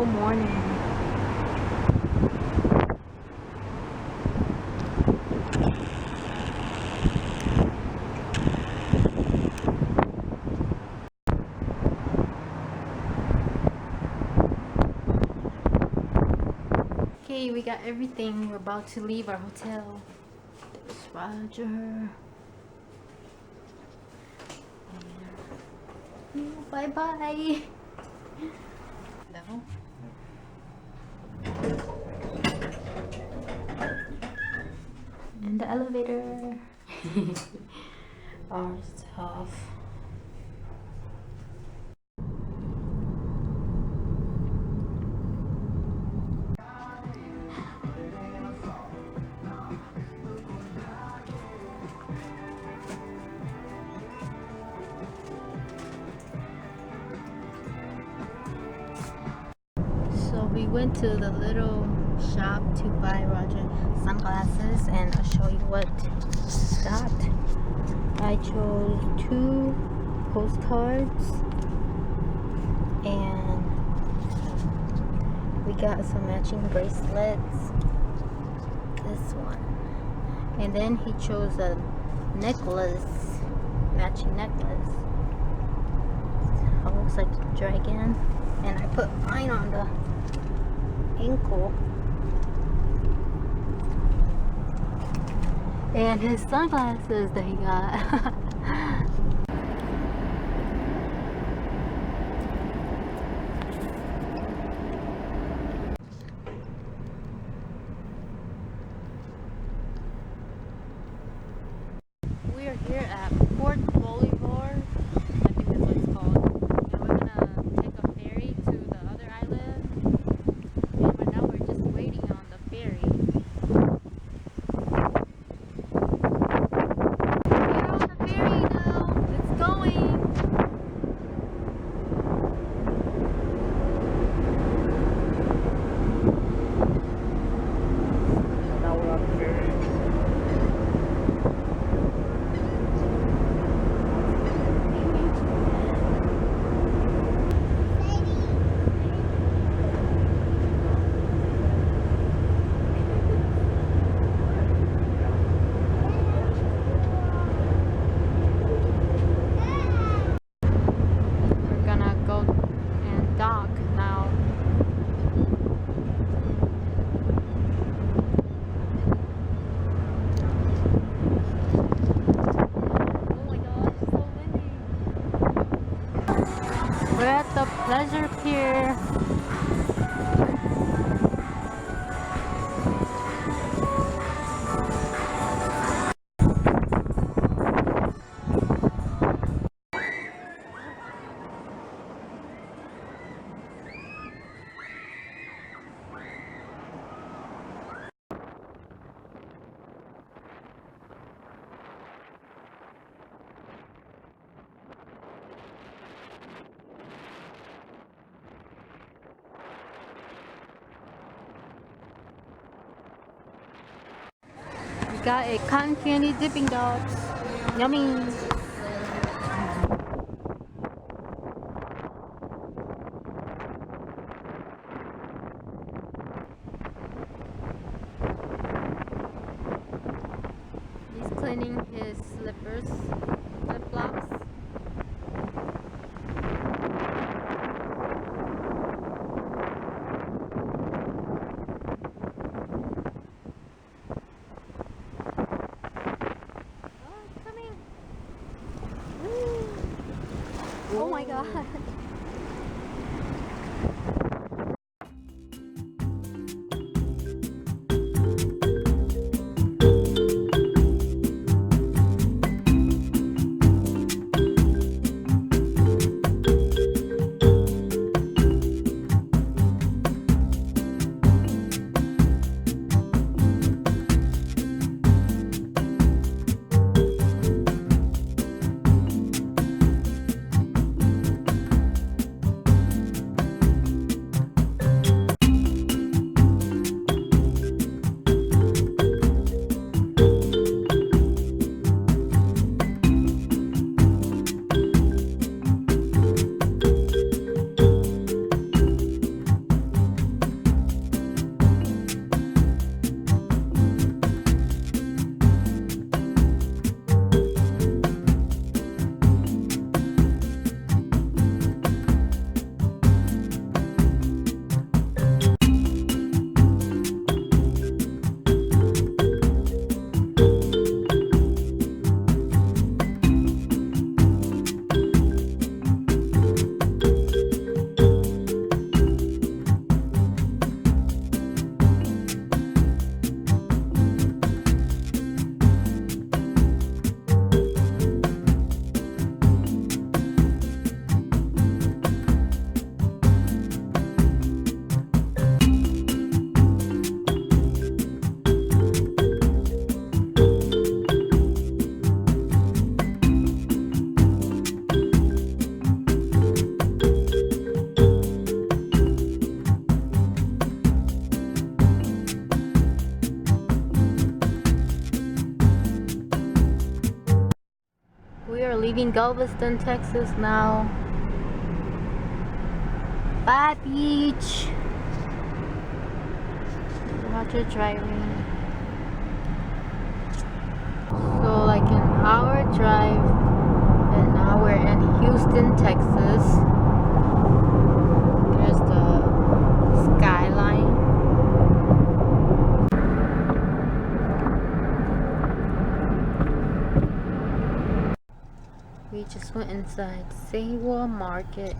whole morning. Okay, we got everything. We're about to leave our hotel. There's Roger. Bye bye. Hello. And the elevator. Our stuff. So we went to the little shop to buy Roger sunglasses, and I'll show you what I got. I chose 2 postcards, and we got some matching bracelets. This one, and then he chose a necklace, matching necklace. It looks like a dragon, and I put mine on the ankle. And his sunglasses that he got. We are here at Port Bolivar. I think that's what it's called. And we're gonna take a ferry to the other island. And right now we're just waiting on the ferry. We're on the ferry now. It's going. Now we're on the ferry. We're gonna go and dock now. Oh my gosh, it's so windy. We're at the pleasure pier. We got a cotton candy dipping dots. Yummy. He's cleaning his slippers, flip flops. Oh, it's coming. Woo. Oh my god. leaving Galveston, Texas now. Bye, beach. Watch it driving. So like an hour drive, and now we're in Houston, Texas. There's the skyline. We just went inside Seiwa Market,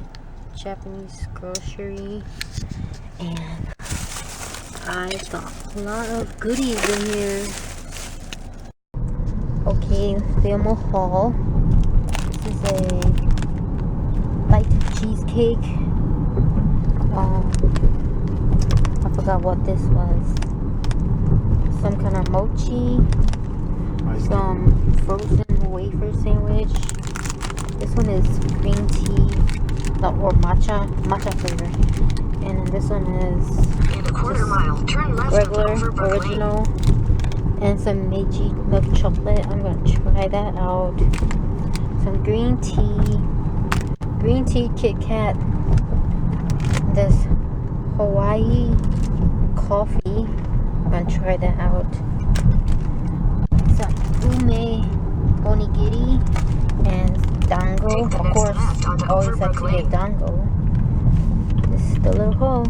Japanese grocery, and I got a lot of goodies in here. Okay, Thermal Hall. This is a light cheesecake. I forgot what this was. Some kind of mochi. Some frozen wafer sandwich. This one is green tea or matcha flavor. And then this one is In a quarter mile, turn left regular, over Brook Lane. original. And some Meiji milk chocolate. I'm gonna try that out. Some green tea Kit Kat. This Hawaii coffee. I'm gonna try that out. Some ume onigiri and dango. Of course, always have to get dango. This is the little hole.